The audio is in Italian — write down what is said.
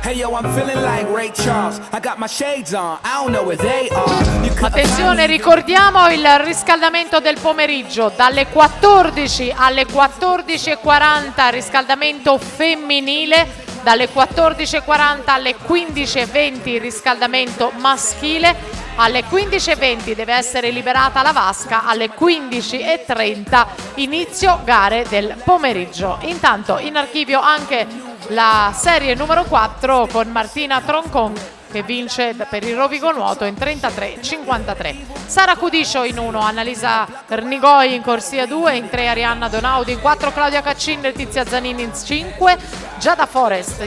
Hey yo, I'm feeling like Ray Charles. I got my shades on, I don't know where they are. Attenzione, ricordiamo il riscaldamento del pomeriggio dalle 14 alle 14:40, riscaldamento femminile, dalle 14:40 alle 15:20 riscaldamento maschile, alle 15:20 deve essere liberata la vasca, alle 15:30 inizio gare del pomeriggio. Intanto in archivio anche la serie numero 4 con Martina Troncon che vince per il Rovigo Nuoto in 33:53. Sara Cudiscio in 1, Annalisa Rnigoi in corsia 2, in 3 Arianna Donaudi, in 4 Claudia Caccin e Letizia Zanini in 5, Giada Forest